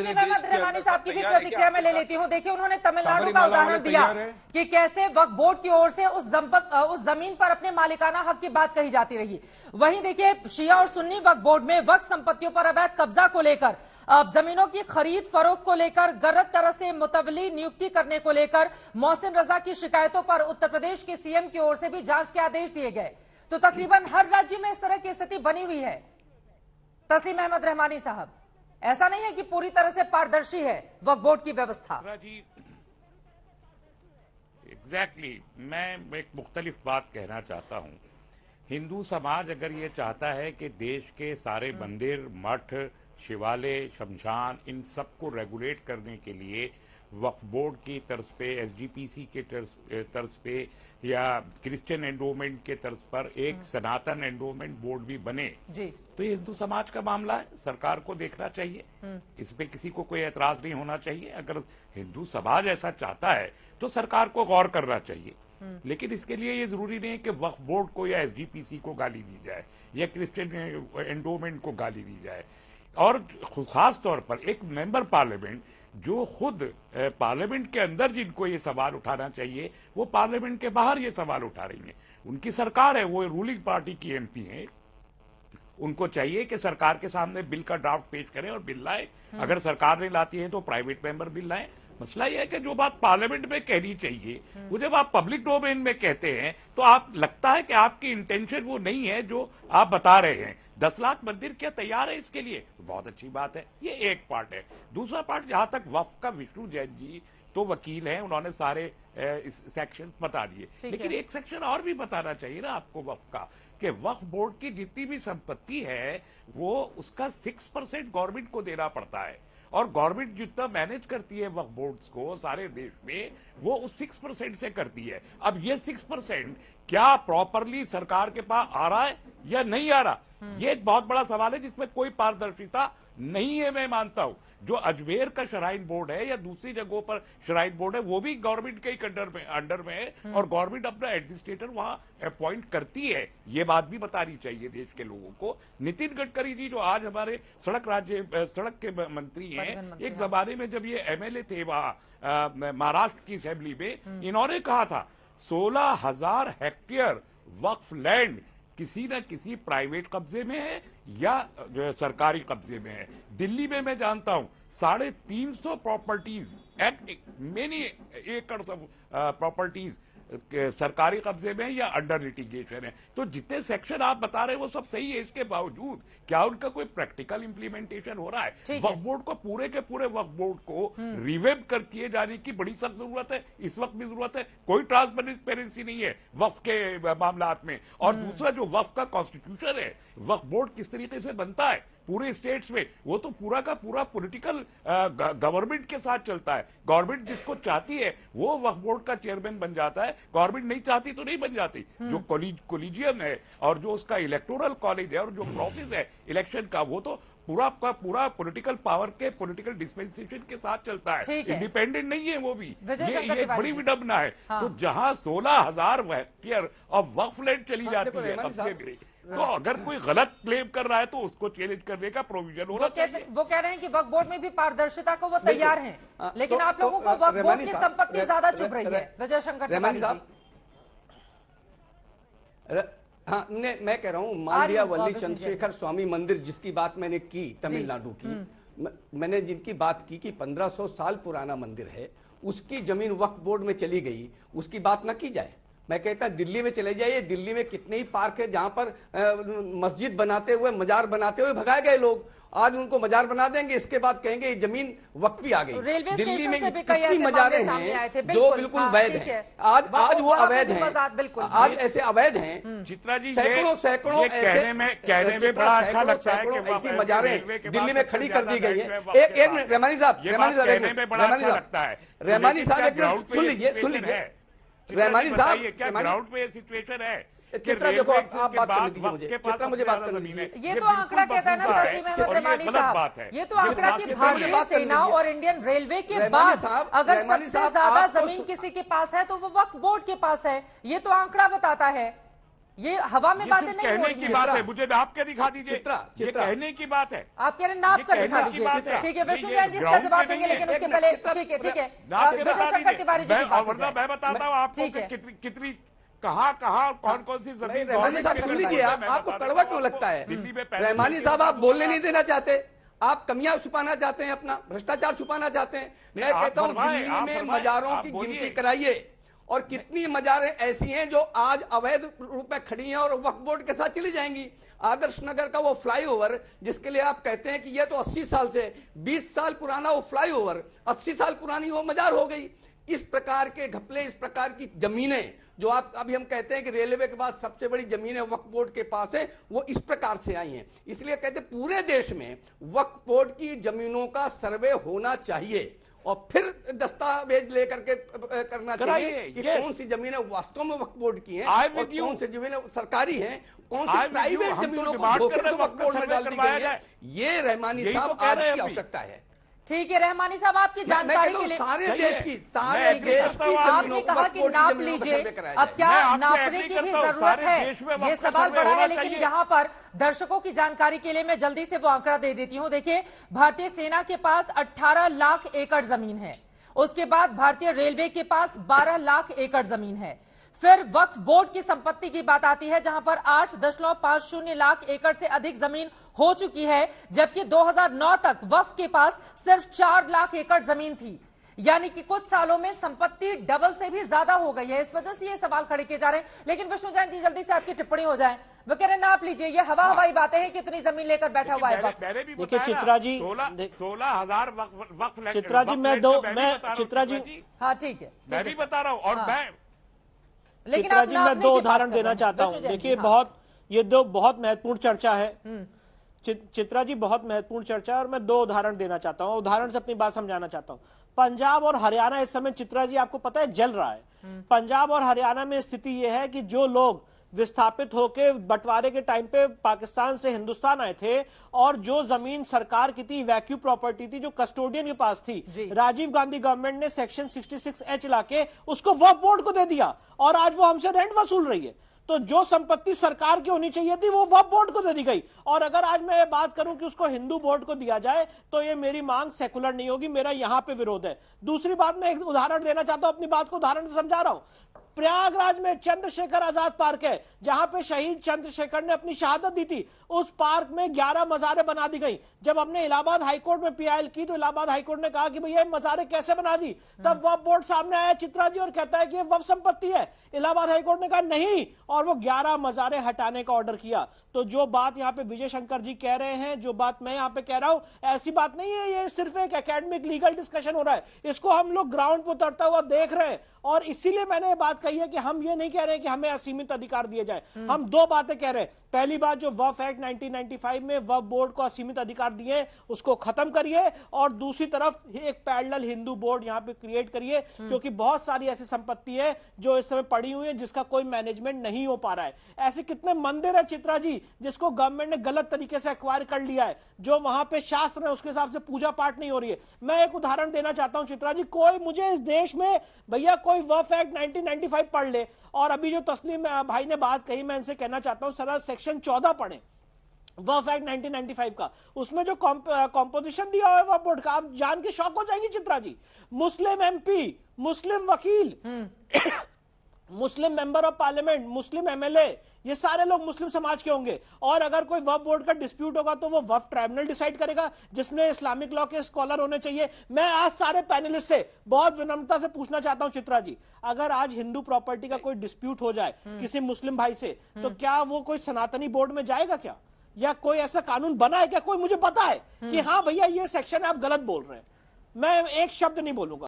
तस्लीम अहमद रहमानी साहब की भी प्रतिक्रिया में ले लेती हूँ। देखिए, उन्होंने तमिलनाडु का उदाहरण दिया कि कैसे वक्फ बोर्ड की ओर से उस जमीन पर अपने मालिकाना हक की बात कही जाती रही। वहीं देखिए, शिया और सुन्नी वक्फ बोर्ड में वक्फ संपत्तियों पर अवैध कब्जा को लेकर, जमीनों की खरीद फरोख्त को लेकर, गलत तरह से मुतवली नियुक्ति करने को लेकर मोहसिन रजा की शिकायतों पर उत्तर प्रदेश के सीएम की ओर से भी जांच के आदेश दिए गए। तो तकरीबन हर राज्य में इस तरह की स्थिति बनी हुई है। तस्लीम अहमद रहमानी साहब, ऐसा नहीं है कि पूरी तरह से पारदर्शी है वक्फ बोर्ड की व्यवस्था। एग्जैक्टली, मैं एक मुख्तलिफ बात कहना चाहता हूं। हिंदू समाज अगर ये चाहता है कि देश के सारे मंदिर, मठ, शिवालय, शमशान, इन सबको रेगुलेट करने के लिए वक्फ बोर्ड की तर्ज पे, एसजीपीसी के तर्ज पे या क्रिश्चियन एंडोमेंट के तर्ज पर एक सनातन एंडोमेंट बोर्ड भी बने जी, तो ये हिंदू समाज का मामला है, सरकार को देखना चाहिए। इस पे किसी को कोई एतराज नहीं होना चाहिए। अगर हिंदू समाज ऐसा चाहता है तो सरकार को गौर करना चाहिए। लेकिन इसके लिए ये जरूरी नहीं है कि वक्फ बोर्ड को या एसजीपीसी को गाली दी जाए या क्रिश्चियन एंडोमेंट को गाली दी जाए। और खास तौर पर एक मेंबर पार्लियामेंट जो खुद पार्लियामेंट के अंदर जिनको ये सवाल उठाना चाहिए, वो पार्लियामेंट के बाहर ये सवाल उठा रही हैं। उनकी सरकार है, वो रूलिंग पार्टी की एमपी हैं, उनको चाहिए कि सरकार के सामने बिल का ड्राफ्ट पेश करें और बिल लाए। अगर सरकार नहीं लाती है तो प्राइवेट मेंबर बिल लाए। मसला यह है कि जो बात पार्लियामेंट में कहनी चाहिए वो जब आप पब्लिक डोमेन में कहते हैं तो आप लगता है कि आपकी इंटेंशन वो नहीं है जो आप बता रहे हैं। 10 लाख मंदिर क्या तैयार है इसके लिए? बहुत अच्छी बात है। ये एक पार्ट है। दूसरा पार्ट, जहां तक वक्फ का, विष्णु जैन जी तो वकील हैं, उन्होंने सारे सेक्शन बता दिए, लेकिन एक सेक्शन और भी बताना चाहिए ना आपको वक्फ का, कि वक्फ बोर्ड की जितनी भी संपत्ति है वो उसका 6% गवर्नमेंट को देना पड़ता है। और गवर्नमेंट जितना मैनेज करती है वक्फ बोर्ड्स को सारे देश में, वो उस 6% से करती है। अब ये 6% क्या प्रॉपरली सरकार के पास आ रहा है या नहीं आ रहा, ये एक बहुत बड़ा सवाल है जिसमें कोई पारदर्शिता नहीं है। मैं मानता हूं जो अजमेर का श्राइन बोर्ड है या दूसरी जगहों पर श्राइन बोर्ड है, वो भी गवर्नमेंट के ही अंडर में है और गवर्नमेंट अपना एडमिनिस्ट्रेटर वहां अपॉइंट करती है। ये बात भी बतानी चाहिए देश के लोगों को। नितिन गडकरी जी जो आज हमारे सड़क के मंत्री हैं, एक जमाने में जब ये एमएलए थे वहां महाराष्ट्र की असेंबली में, इन्होंने कहा था 16,000 हेक्टेयर वक्फ लैंड किसी न किसी प्राइवेट कब्जे में है या सरकारी कब्जे में है। दिल्ली में मैं जानता हूं 350 प्रॉपर्टीज, मेनी एकड़ प्रॉपर्टीज सरकारी कब्जे में या अंडर लिटिगेशन है। तो जितने सेक्शन आप बता रहे हैं वो सब सही है, इसके बावजूद क्या उनका कोई प्रैक्टिकल इंप्लीमेंटेशन हो रहा है? वक्फ बोर्ड को, पूरे के पूरे वक्फ बोर्ड को रिवेम्प कर किए जाने की बड़ी सख्त जरूरत है। इस वक्त भी जरूरत है। कोई ट्रांसपेरेंसी नहीं है वक्फ के मामलात में। और दूसरा, जो वक्फ का कॉन्स्टिट्यूशन है, वक्फ बोर्ड किस तरीके से बनता है पूरे स्टेट्स में, वो तो पूरा का पूरा पॉलिटिकल गवर्नमेंट के साथ चलता है। गवर्नमेंट जिसको चाहती है वो वक्फ बोर्ड का चेयरमैन बन जाता है, गवर्नमेंट नहीं चाहती तो नहीं बन जाती। जो कोलिजियम है और जो उसका इलेक्टोरल कॉलेज है और जो प्रोसेस है इलेक्शन का, वो तो पूरा का पूरा पॉलिटिकल पावर के, पॉलिटिकल डिस्पेंसेशन के साथ चलता है, इंडिपेंडेंट नहीं है वो भी। ये बड़ी विडंबना है। तो जहां 16,000 हेक्टेयर ऑफ वक्फ लैंड चली जाती है कब्जे में, तो अगर कोई गलत क्लेम कर रहा है तो उसको चैलेंज करने का प्रोविजन होना चाहिए। वो कह रहे हैं कि वक्फ बोर्ड में भी पारदर्शिता को वो तैयार हैं, लेकिन आप लोगों को वक्फ बोर्ड की संपत्ति ज्यादा चुभ रही है। विजय शंकर तिवारी साहब, हाँ, मैं कह रहा हूँ, मान लिया वल्ली चंद्रशेखर स्वामी मंदिर जिसकी बात मैंने की तमिलनाडु की, मैंने जिनकी बात की कि 1500 साल पुराना मंदिर है, उसकी जमीन वक्फ बोर्ड में चली गई, उसकी बात ना की जाए। मैं कहता दिल्ली में चले जाइए, दिल्ली में कितने ही पार्क है जहां पर मस्जिद बनाते हुए, मजार बनाते हुए भगाए गए लोग, आज उनको मजार बना देंगे, इसके बाद कहेंगे ये जमीन वक्फ भी आ गई। दिल्ली में कितनी मजारें हैं जो बिल्कुल वैध हैं, आज वो अवैध हैं, आज ऐसे अवैध हैं। चित्रा जी, सैकड़ों कहने में बड़ा अच्छा लगता है कि ऐसी मजारें दिल्ली में खड़ी कर दी गई है। एक रहमानी साहब, रहमानी साहब सुन लीजिए रहमानी साहब, क्या ग्राउंड पे सिचुएशन है? चित्रा देखो, आप बात करने दीजिए मुझे, चित्रा मुझे बात करने दीजिए। ये तो आंकड़ा कहता है ना तस्लीम अहमद रहमानी साहब, ये तो आंकड़ा की भारतीय सेना और इंडियन रेलवे के बाद अगर सबसे ज्यादा जमीन किसी के पास है तो वो वक्फ बोर्ड के पास है। ये तो आंकड़ा बताता है। ये हवा में ये बातें सिर्फ नहीं हो कहने रही की हैं। बात है, मुझे नाप के दिखा दीजिए। ये चित्रा। कहने की बात है। आप कह रहे हैं नाप ये कर कहने दिखा की दीजिए। बात है। ठीक है, विष्णु ये जैन जी इसका ग्राउंड जवाब पे देंगे, नहीं है। लेकिन उसके एक पहले मिनट, ठीक है ठीक है नाप के विजय बता शंकर तिवारी जी की दीजिए। बात हो वरना जाए। मैं बताता हूँ आपको ठीक है। कितनी कहाँ कौन सी जमीन। रहमानी साहब सुन लीजिए, आपको कड़वा क्यों लगता है? दिल्ली में रहमानी साहब आप बोलने नहीं देना चाहते, आप कमियां छुपाना चाहते हैं, अपना भ्रष्टाचार छुपाना चाहते हैं। मैं कहता हूं दिल्ली में मजारों की गिनती कराइए, और कितनी मजारें ऐसी हैं जो आज अवैध रूप में खड़ी हैं और वक्फ बोर्ड के साथ चली जाएंगी। आदर्श नगर का वो फ्लाईओवर जिसके लिए आप कहते हैं कि ये तो 80 साल से 20 साल पुराना वो फ्लाईओवर 80 साल पुरानी वो मजार हो गई। इस प्रकार के घपले, इस प्रकार की जमीनें जो आप अभी हम कहते हैं कि रेलवे के बाद सबसे बड़ी जमीनें वक्फ बोर्ड के पास है, वो इस प्रकार से आई हैं। इसलिए कहते हैं पूरे देश में वक्फ बोर्ड की जमीनों का सर्वे होना चाहिए और फिर दस्तावेज लेकर के करना चाहिए कि कौन सी जमीनें वास्तव में वक्फ बोर्ड की हैं और कौन सी जमीनें सरकारी हैं, कौन सी प्राइवेट जमीनों को धोखे से वक्फ बोर्ड में डाल दी गई है। ये रहमानी साहब आज की आवश्यकता है। ठीक है रहमानी साहब, आपकी जानकारी के लिए सारे देश की आपने कहा कि नाप लीजिए, अब क्या नापने की भी जरूरत है, ये सवाल बड़ा है। लेकिन यहाँ पर दर्शकों की जानकारी के लिए मैं जल्दी से वो आंकड़ा दे देती हूँ। देखिए, भारतीय सेना के पास 18 लाख एकड़ जमीन है, उसके बाद भारतीय रेलवे के पास 12 लाख एकड़ जमीन है। फिर वक्फ बोर्ड की संपत्ति की बात आती है, जहां पर 8.50 लाख एकड़ से अधिक जमीन हो चुकी है, जबकि 2009 तक वक्फ के पास सिर्फ 4 लाख एकड़ जमीन थी। यानी कि कुछ सालों में संपत्ति डबल से भी ज्यादा हो गई है। इस वजह से ये सवाल खड़े किए जा रहे हैं। लेकिन विष्णु जैन जी जल्दी से आपकी टिप्पणी हो जाए। वो कह रहे नाप लीजिए, ये हवाई बातें हैं, कितनी जमीन लेकर बैठा हुआ है। देखिए चित्रा जी, 16,000 वक्फ। चित्रा जी चित्रा जी, हाँ ठीक है, मैं भी बता रहा हूँ। और मैं लेकिन चित्रा जी मैं 2 उदाहरण देना चाहता हूं। देखिए ये दो बहुत महत्वपूर्ण चर्चा है। चित्रा जी बहुत महत्वपूर्ण चर्चा है और मैं 2 उदाहरण देना चाहता हूं, उदाहरण से अपनी बात समझाना चाहता हूं। पंजाब और हरियाणा इस समय चित्रा जी आपको पता है जल रहा है। पंजाब और हरियाणा में स्थिति यह है कि जो लोग विस्थापित होकर बंटवारे के टाइम पे पाकिस्तान से हिंदुस्तान आए थे और जो जमीन सरकार की थी, वैक्यू प्रॉपर्टी थी, जो कस्टोडियन के पास थी, राजीव गांधी गवर्नमेंट ने सेक्शन 66H लाके उसको वक्फ बोर्ड को दे दिया और आज वो हमसे रेंट वसूल रही है। तो जो संपत्ति सरकार की होनी चाहिए थी वो वक्फ बोर्ड को दे दी गई। और अगर आज मैं ये बात करूं कि उसको हिंदू बोर्ड को दिया जाए तो ये मेरी मांग सेकुलर नहीं होगी, मेरा यहां पे विरोध है। दूसरी बात, मैं एक उदाहरण देना चाहता हूं, अपनी बात को उदाहरण से समझा रहा हूं। प्रयागराज में चंद्रशेखर आजाद पार्क है, जहां पे शहीद चंद्रशेखर ने अपनी शहादत दी थी। उस पार्क में 11 मजारें बना दी गई। जब हमने इलाहाबाद हाईकोर्ट में पीआईएल की तो इलाहाबाद हाईकोर्ट ने कहा कि भैया मजारें कैसे बना दी, तब वक्फ बोर्ड सामने आया चित्रा जी और कहता है कि ये वक्फ संपत्ति है। इलाहाबाद हाईकोर्ट ने कहा नहीं, और वो 11 मजारें हटाने का ऑर्डर किया। तो जो बात यहाँ पे विजय शंकर जी कह रहे हैं, जो बात मैं यहाँ पे कह रहा हूं, ऐसी बात नहीं है। ये सिर्फ एक एकेडमिक लीगल डिस्कशन हो रहा है, इसको हम लोग ग्राउंड पर उतरता हुआ देख रहे हैं। और इसीलिए मैंने ये बात कही है कि हम ये नहीं कह रहे हैं कि हमें असीमित अधिकार दिए जाए। हम 2 बातें कह रहे हैं। पहली बात, जो वक्फ एक्ट 1995 में वक्फ बोर्ड को असीमित अधिकार दिए उसको खत्म करिए, और दूसरी तरफ एक पैरेलल हिंदू बोर्ड यहां पे क्रिएट करिए, क्योंकि बहुत सारी ऐसी संपत्ति है जो इस समय पड़ी हुई है जिसका कोई मैनेजमेंट नहीं हो पा रहा है। ऐसे कितने मंदिर है चित्रा जी जिसको गवर्नमेंट ने गलत तरीके से एक्वायर कर लिया है, जो वहां पे शास्त्र है उसके हिसाब से पूजा पाठ नहीं हो रही है। मैं एक उदाहरण देना चाहता हूं चित्रा जी, कोई मुझे इस देश में भैया कोई वक्फ एक्ट 1995 पढ़ ले, और अभी जो तस्लीम भाई ने बात कही मैं इनसे कहना चाहता हूं सर सेक्शन 14 पढ़े वक्फ एक्ट 1995 का। उसमें जो कॉम्पोजिशन दिया हुआ है वक्फ बोर्ड का, आप जान के शॉक हो जाएंगे चित्रा जी। मुस्लिम एमपी, मुस्लिम वकील, Muslim member of parliament, Muslim MLA, ये सारे लोग मुस्लिम समाज के होंगे। और अगर कोई वक्फ बोर्ड का डिस्प्यूट होगा तो वो वक्फ ट्राइब्यूनल डिसाइड करेगा, जिसमें इस्लामिक लॉ के स्कॉलर होने चाहिए। मैं आज सारे पैनलिस्ट से बहुत विनम्रता से पूछना चाहता हूं चित्रा जी, अगर आज हिंदू प्रॉपर्टी का कोई डिस्प्यूट हो जाए किसी मुस्लिम भाई से, तो क्या वो कोई सनातनी बोर्ड में जाएगा क्या, या कोई ऐसा कानून बना है क्या? कोई मुझे पता है कि हाँ भैया ये सेक्शन आप गलत बोल रहे हैं, मैं एक शब्द नहीं बोलूंगा।